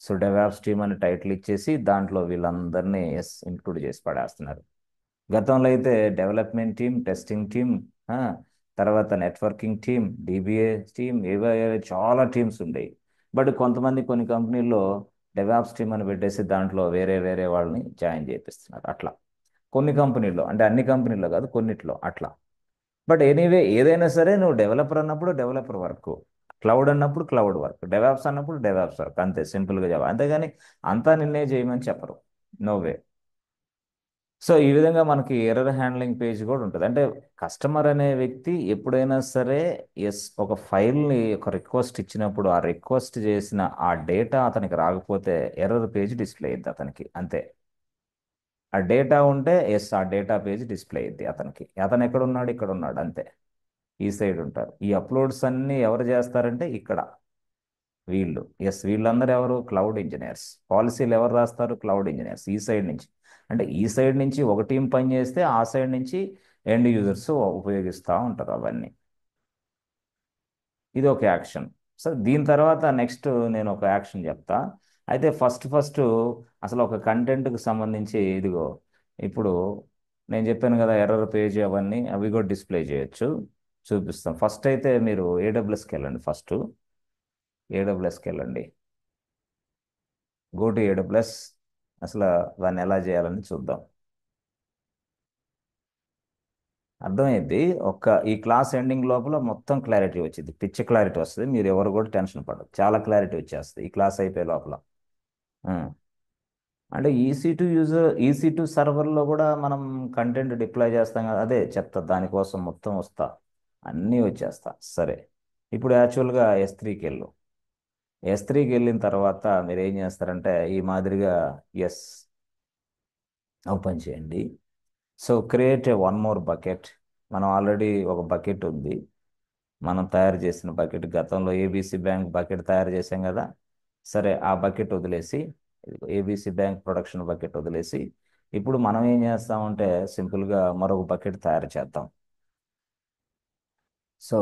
So DevOps team అని title ఇచ్చేసి దాంట్లో వీళ్ళందరినీ ఎస్ ఇంక్లూడ్ చేసి పడేస్తున్నారు. గతంలో అయితే డెవలప్మెంట్ టీమ్, టెస్టింగ్ టీమ్, తర్వాత నెట్వర్కింగ్ టీమ్, డిబిఏ టీమ్, ఏవో ఏవో చాలా టీమ్స్ ఉండేవి. బట్ కొంతమంది కొన్ని కంపెనీల్లో డెవాప్స్ టీమ్ అని పెట్టేసి దాంట్లో వేరే వేరే వాళ్ళని జాయిన్ చేపిస్తున్నారు. అట్లా కొన్ని కంపెనీల్లో, అంటే అన్ని కంపెనీల్లో కాదు, కొన్నిట్లో అట్లా. బట్ ఎనీవే ఏదైనా సరే నువ్వు డెవలపర్ అన్నప్పుడు డెవలపర్ వర్క్, క్లౌడ్ అన్నప్పుడు క్లౌడ్ వర్క్, డెవాప్స్ అన్నప్పుడు డెవాప్స్ వర్క్, అంతే సింపుల్గా చెప్పాలి. అంతేగాని అంతా నిన్నే చేయమని చెప్పరు. No way. సో ఈ విధంగా మనకి ఎర్రర్ హ్యాండ్లింగ్ పేజ్ కూడా ఉంటుంది. అంటే కస్టమర్ అనే వ్యక్తి ఎప్పుడైనా సరే ఎస్ ఒక ఫైల్ని ఒక రిక్వెస్ట్ ఇచ్చినప్పుడు ఆ రిక్వెస్ట్ చేసిన ఆ డేటా అతనికి రాకపోతే ఎర్రర్ పేజ్ డిస్ప్లే అయ్యింది అతనికి, అంతే. ఆ డేటా ఉంటే ఎస్ ఆ డేటా పేజ్ డిస్ప్లే అయ్యింది అతనికి. అతను ఎక్కడ ఉన్నాడు, ఇక్కడ ఉన్నాడు, అంతే. ఈ సైడ్ ఉంటారు. ఈ అప్లోడ్స్ అన్నీ ఎవరు చేస్తారంటే ఇక్కడ వీళ్ళు. ఎస్ వీళ్ళందరూ ఎవరు, క్లౌడ్ ఇంజనీర్స్. పాలసీలు ఎవరు రాస్తారు, క్లౌడ్ ఇంజనీర్స్. ఈ సైడ్ నుంచి, అంటే ఈ సైడ్ నుంచి ఒక టీం పని చేస్తే ఆ సైడ్ నుంచి ఎండ్ యూజర్స్ ఉపయోగిస్తూ ఉంటారు అవన్నీ. ఇది ఒక యాక్షన్. సో దీని తర్వాత నెక్స్ట్ నేను ఒక యాక్షన్ చెప్తా. అయితే ఫస్ట్ అసలు ఒక కంటెంట్కి సంబంధించి ఇదిగో ఇప్పుడు నేను చెప్పాను కదా ఎర్రర్ పేజ్ అవన్నీ, అవి కూడా డిస్ప్లే చేయొచ్చు. చూపిస్తాం. ఫస్ట్ అయితే మీరు ఏడబ్ల్యూఎస్కి వెళ్ళండి. ఫస్ట్ ఏడబ్ల్యూఎస్కి వెళ్ళండి. Go to AWS. అసలు దాన్ని ఎలా చేయాలని చూద్దాం. అర్థమైంది. ఈ క్లాస్ ఎండింగ్ లోపల మొత్తం క్లారిటీ వచ్చింది, పిచ్చ క్లారిటీ వస్తుంది. మీరు ఎవరు కూడా టెన్షన్ పడదు, చాలా క్లారిటీ వచ్చేస్తుంది ఈ క్లాస్ అయిపోయే లోపల. ఆ. అంటే ఈసీ టు సర్వర్లో కూడా మనం కంటెంట్ డిప్లాయ్ చేస్తాం కదా, అదే చెప్తా, దానికోసం మొత్తం వస్తా, అన్నీ వచ్చేస్తా. సరే, ఇప్పుడు యాక్చువల్గా ఎస్3కి వెళ్ళు. ఎస్3కి వెళ్ళిన తర్వాత మీరు ఏం చేస్తారంటే ఈ మాదిరిగా ఎస్ ఓపెన్ చేయండి. So create a one more bucket. మనం ఆల్రెడీ ఒక బకెట్ ఉంది, మనం తయారు చేసిన బకెట్. గతంలో ఏబీసీ బ్యాంక్ బకెట్ తయారు చేసాం కదా. సరే ఆ బకెట్ వదిలేసి, ఏబీసీ బ్యాంక్ ప్రొడక్షన్ బకెట్ వదిలేసి ఇప్పుడు మనం ఏం చేస్తామంటే సింపుల్గా మరొక బకెట్ తయారు చేద్దాం. సో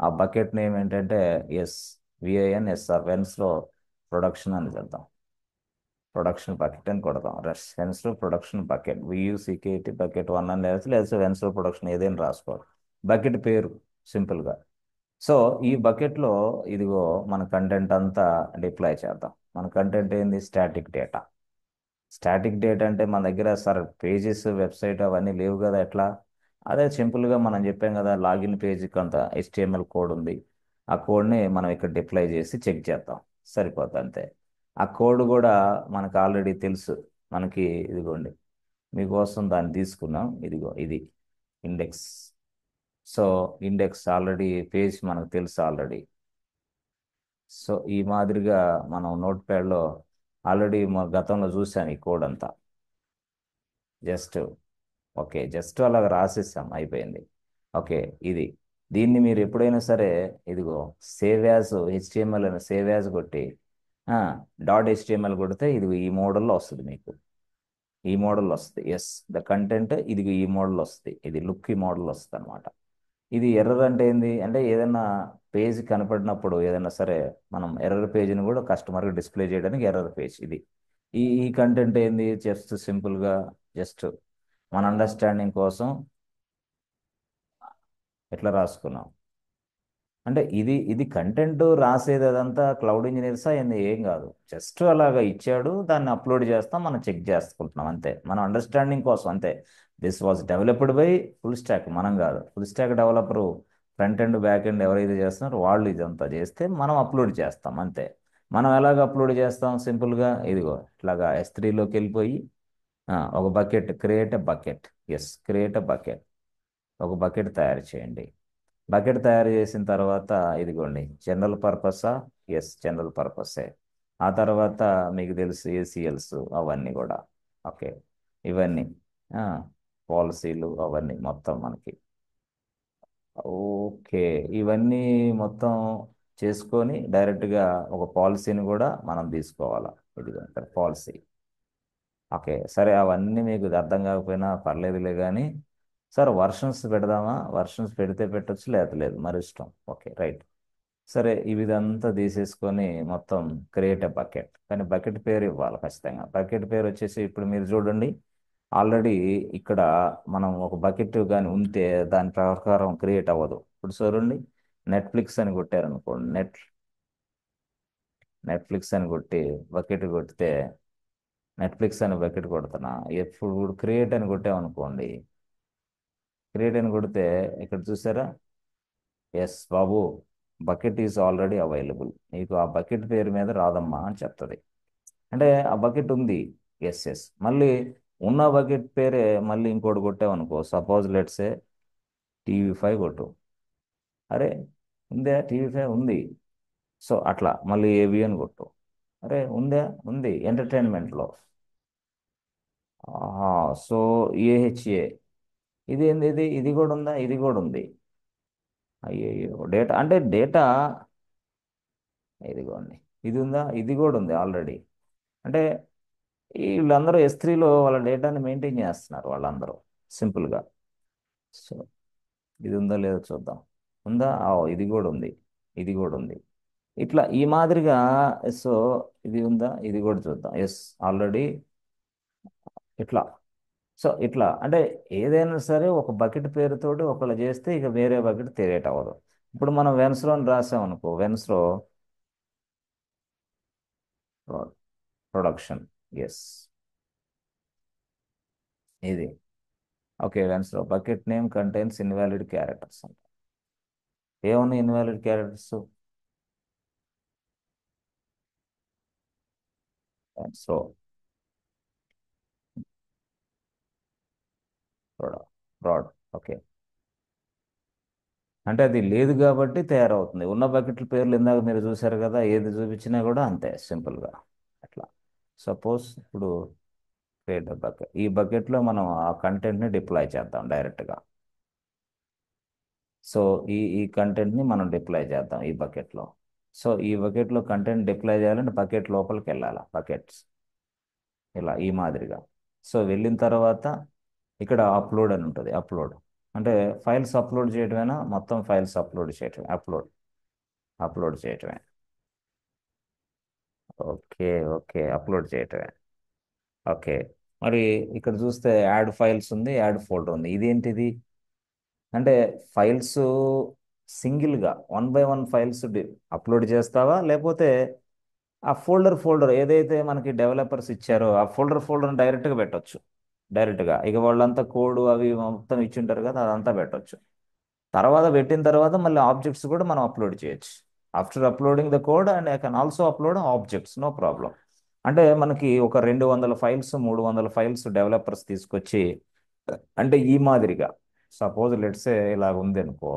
ఆ బకెట్ నేమ్ ఏంటంటే ఎస్ విఐఎన్ఎస్ఆర్ వెన్స్లో ప్రొడక్షన్ అని చేద్దాం. ప్రొడక్షన్ బకెట్ అని కొడదాం. వెన్స్లో ప్రొడక్షన్ బకెట్, వియూసీకేటి బకెట్ 1 అని లేదా వెన్స్లో ప్రొడక్షన్ ఏదైనా రాసుకోవాలి. బకెట్ పేరు సింపుల్గా. సో ఈ బకెట్లో ఇదిగో మన కంటెంట్ అంతా డిప్లాయ్ చేద్దాం. మన కంటెంట్ ఏంది, స్టాటిక్ డేటా. స్టాటిక్ డేటా అంటే మన దగ్గర సార్ పేజెస్, వెబ్సైట్ అవన్నీ లేవు కదా, ఎట్లా? అదే సింపుల్గా మనం చెప్పాం కదా, లాగిన్ పేజీకి అంత HTML కోడ్ ఉంది. ఆ కోడ్ని మనం ఇక్కడ డిప్లాయ్ చేసి చెక్ చేద్దాం, సరిపోతుంది అంతే. ఆ కోడ్ కూడా మనకు ఆల్రెడీ తెలుసు. మనకి ఇదిగోండి, మీకోసం దాన్ని తీసుకున్నాం. ఇదిగో ఇది index. So index already, page మనకు తెలుసు ఆల్రెడీ. సో ఈ మాదిరిగా మనం నోట్ ప్యాడ్లో ఆల్రెడీ గతంలో చూసాను ఈ కోడ్ అంతా. జస్ట్ ఓకే, జస్ట్ అలాగ రాసేసాం, అయిపోయింది. ఓకే, ఇది దీన్ని మీరు ఎప్పుడైనా సరే ఇదిగో సేవ్ యాజ్ హెచ్టిఎంఎల్ అని సేవ్ యాజ్ కొట్టి .html కొడితే ఇది ఈ మోడల్లో వస్తుంది మీకు. ఈ మోడల్లో వస్తుంది. ఎస్ ద కంటెంట్ ఇది ఈ మోడల్ వస్తుంది. ఇది లుక్ ఈ మోడల్ వస్తుంది అనమాట. ఇది ఎర్రర్ అంటే ఏంది అంటే ఏదైనా పేజ్ కనపడినప్పుడు ఏదైనా సరే మనం ఎర్రర్ పేజ్ని కూడా కస్టమర్కి డిస్ప్లే చేయడానికి ఎర్రర్ పేజ్ ఇది. ఈ కంటెంట్ ఏంది, జస్ట్ సింపుల్గా జస్ట్ మన అండర్స్టాండింగ్ కోసం ఎట్లా రాసుకున్నాం అంటే ఇది కంటెంట్ రాసేది అదంతా క్లౌడ్ ఇంజనీర్సా ఏంది, ఏం కాదు. జస్ట్ అలాగా ఇచ్చాడు, దాన్ని అప్లోడ్ చేస్తాం, మనం చెక్ చేసుకుంటున్నాం అంతే, మన అండర్స్టాండింగ్ కోసం అంతే. This was developed by full stock, మనం కాదు. Full stock developer front end back end ఎవరైతే చేస్తున్నారో వాళ్ళు ఇదంతా చేస్తే మనం అప్లోడ్ చేస్తాం అంతే. మనం ఎలాగ అప్లోడ్ చేస్తాం, సింపుల్గా ఇదిగో ఇట్లాగా S3లోకి వెళ్ళిపోయి ఒక bucket, create a bucket. Yes create a bucket. ఒక బకెట్ తయారు చేయండి. బకెట్ తయారు చేసిన తర్వాత ఇదిగోండి జనరల్ పర్పసా, ఎస్ జనరల్ పర్పసే. ఆ తర్వాత మీకు తెలుసు ACLs అవన్నీ కూడా. ఓకే, ఇవన్నీ పాలసీలు అవన్నీ మొత్తం మనకి. ఓకే, ఇవన్నీ మొత్తం చేసుకొని డైరెక్ట్గా ఒక పాలసీని కూడా మనం తీసుకోవాలా. ఇదిగో ఇక్కడ పాలసీ. ఓకే సరే, అవన్నీ మీకు అర్థం కాకపోయినా పర్లేదులే కానీ సార్ వర్షన్స్ పెడదామా, వర్షన్స్ పెడితే పెట్టొచ్చు, లేదు లేదు మరి ఇష్టం. Okay right. సరే ఇదంతా తీసేసుకొని మొత్తం క్రియేట్ ఎ బకెట్, కానీ బకెట్ పేరు ఇవ్వాలి ఖచ్చితంగా. బకెట్ పేరు వచ్చేసి ఇప్పుడు మీరు చూడండి, ఆల్రెడీ ఇక్కడ మనం ఒక బకెట్ కానీ ఉంటే దాని ప్రకారం క్రియేట్ అవ్వదు. ఇప్పుడు చూడండి, నెట్ఫ్లిక్స్ అని కొట్టారనుకోండి, నెట్ఫ్లిక్స్ అని కొట్టి బకెట్ కొడితే, నెట్ఫ్లిక్స్ అని బకెట్ కొడుతున్నా, ఎప్పుడు క్రియేట్ అని కొట్టామనుకోండి, క్రియేట్ అని కొడితే ఇక్కడ చూసారా, ఎస్ బాబు, బకెట్ ఈజ్ ఆల్రెడీ అవైలబుల్, నీకు ఆ బకెట్ పేరు మీద రాదమ్మా అని చెప్తుంది. అంటే ఆ బకెట్ ఉంది. ఎస్ ఎస్, మళ్ళీ ఉన్న బకెట్ పేరే మళ్ళీ ఇంకోటి కొట్టామనుకో, సపోజ్ లెట్సే టీవీ 5 కొట్టు. అరే ఉందే టీవీ 5 ఉంది. సో అట్లా మళ్ళీ ఏవిఎన్ కొట్టు. అరే ఉందే, ఉంది ఎంటర్టైన్మెంట్లో. సో ఏహెచ్ఏ, ఇది ఏంది, ఇది కూడా ఉందా, ఇది కూడా ఉంది. అయ్యో డేటా అంటే డేటా, ఇదిగోండి, ఇది ఉందా, ఇది కూడా ఉంది ఆల్రెడీ. అంటే ఈ వీళ్ళందరూ S3లో వాళ్ళ డేటాని మెయింటైన్ చేస్తున్నారు వాళ్ళందరూ సింపుల్గా. సో ఇది ఉందా లేదో చూద్దాం. ఉందా, ఇది కూడా ఉంది, ఇది కూడా ఉంది. ఇట్లా ఈ మాదిరిగా. సో ఇది ఉందా, ఇది కూడా చూద్దాం. ఎస్ ఆల్రెడీ ఇట్లా. సో ఇట్లా అంటే ఏదైనా సరే ఒక బకెట్ పేరుతోటి ఒకళ్ళు చేస్తే ఇక వేరే బకెట్ క్రియేట్ అవ్వదు. ఇప్పుడు మనం వెన్స్రోని రాసామనుకో, వెన్స్రో ప్రొడక్షన్. ఎస్ ఇది. ఓకే, వెన్స్రో bucket name contains invalid characters అంట. ఏమున్నాయి ఇన్వాలిడ్ క్యారెక్టర్స్? వెన్స్రో ప్రాడ్. ఓకే, అంటే అది లేదు కాబట్టి తయారవుతుంది. ఉన్న బకెట్ల పేర్లు ఇందాక మీరు చూశారు కదా, ఏది చూపించినా కూడా అంతే సింపుల్గా అట్లా. సపోజ్ ఇప్పుడు క్రియేట్ బకెట్, ఈ బకెట్లో మనం ఆ కంటెంట్ని డిప్లాయ్ చేద్దాం డైరెక్ట్గా. సో ఈ కంటెంట్ని మనం డిప్లాయ్ చేద్దాం ఈ బకెట్లో. సో ఈ బకెట్లో కంటెంట్ డిప్లాయ్ చేయాలంటే బకెట్ లోపలికి వెళ్ళాలి, బకెట్స్ ఇలా ఈ మాదిరిగా. సో వెళ్ళిన తర్వాత ఇక్కడ అప్లోడ్ అని ఉంటుంది. అప్లోడ్ అంటే ఫైల్స్ అప్లోడ్ చేయటమేనా, మొత్తం ఫైల్స్ అప్లోడ్ చేయటమే, అప్లోడ్ చేయటమే. ఓకే ఓకే, అప్లోడ్ చేయటమే. ఓకే, మరి ఇక్కడ చూస్తే యాడ్ ఫైల్స్ ఉంది, యాడ్ ఫోల్డర్ ఉంది. ఇదేంటిది అంటే ఫైల్స్ సింగిల్గా 1 బై 1 ఫైల్స్ అప్లోడ్ చేస్తావా, లేకపోతే ఆ ఫోల్డర్ ఏదైతే మనకి డెవలపర్స్ ఇచ్చారో ఆ ఫోల్డర్ని డైరెక్ట్గా పెట్టొచ్చు. డైరెక్ట్గా ఇక వాళ్ళంతా కోడ్ అవి మొత్తం ఇచ్చింటారు కదా, అదంతా పెట్టొచ్చు. తర్వాత పెట్టిన తర్వాత మళ్ళీ ఆబ్జెక్ట్స్ కూడా మనం అప్లోడ్ చేయొచ్చు. After uploading the code and I can also upload objects, no problem. అంటే మనకి ఒక 200 ఫైల్స్ 300 ఫైల్స్ డెవలపర్స్ తీసుకొచ్చి, అంటే ఈ మాదిరిగా సపోజ్ లెట్సే ఇలాగ ఉంది అనుకో,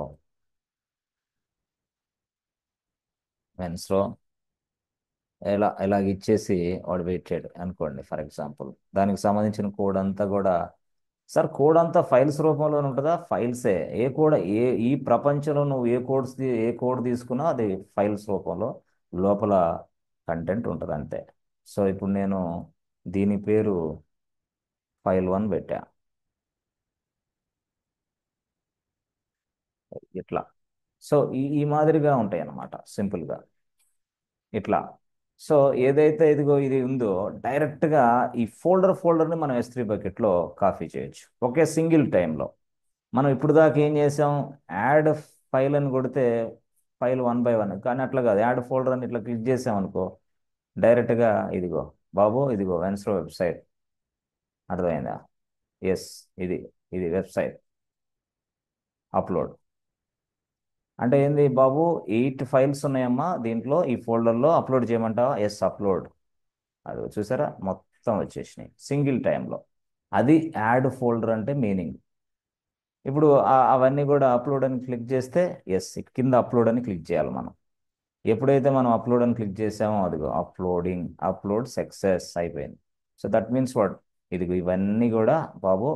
వెన్స్లో ఇలాగ ఇచ్చేసి వాడు వెయిట్ చేయడు అనుకోండి ఫర్ ఎగ్జాంపుల్, దానికి సంబంధించిన కోడ్ అంతా కూడా, సార్ కోడ్ అంతా ఫైల్స్ రూపంలోనే ఉంటుందా? ఫైల్సే. ఏ కోడ్, ఈ ప్రపంచంలో నువ్వు ఏ కోడ్ తీసుకున్నా అది ఫైల్స్ రూపంలో లోపల కంటెంట్ ఉంటుంది అంతే. సో ఇప్పుడు నేను దీని పేరు file 1 పెట్టా. ఇట్లా. సో ఈ మాదిరిగా ఉంటాయి అన్నమాట సింపుల్గా ఇట్లా. సో ఏదైతే ఇదిగో ఇది ఉందో డైరెక్ట్గా ఈ ఫోల్డర్ని మనం S3 బకెట్లో కాపీ చేయొచ్చు ఒకే సింగిల్ టైంలో. మనం ఇప్పుడు దాకా ఏం చేసాం, యాడ్ ఫైల్ అని కొడితే ఫైల్ 1 బై 1, కానీ అట్లా కాదు, యాడ్ ఫోల్డర్ అని ఇట్లా క్లిక్ చేసాం అనుకో, డైరెక్ట్గా ఇదిగో బాబు, ఇదిగో వెన్స్రో వెబ్సైట్. అర్థమైందా? ఎస్, ఇది ఇది వెబ్సైట్ అప్లోడ్. అంటే ఏంది బాబు, 8 ఫైల్స్ ఉన్నాయమ్మా దీంట్లో, ఈ ఫోల్డర్లో అప్లోడ్ చేయమంటావా? Yes upload. అది చూసారా, మొత్తం వచ్చేసినాయి సింగిల్ టైంలో. అది యాడ్ ఫోల్డర్ అంటే మీనింగ్. ఇప్పుడు అవన్నీ కూడా అప్లోడ్ అని క్లిక్ చేస్తే, ఎస్ కింద అప్లోడ్ అని క్లిక్ చేయాలి మనం. ఎప్పుడైతే మనం అప్లోడ్ అని క్లిక్ చేసామో అదిగో అప్లోడ్ సక్సెస్ అయిపోయింది. సో దట్ మీన్స్ వాట్, ఇదిగో ఇవన్నీ కూడా బాబు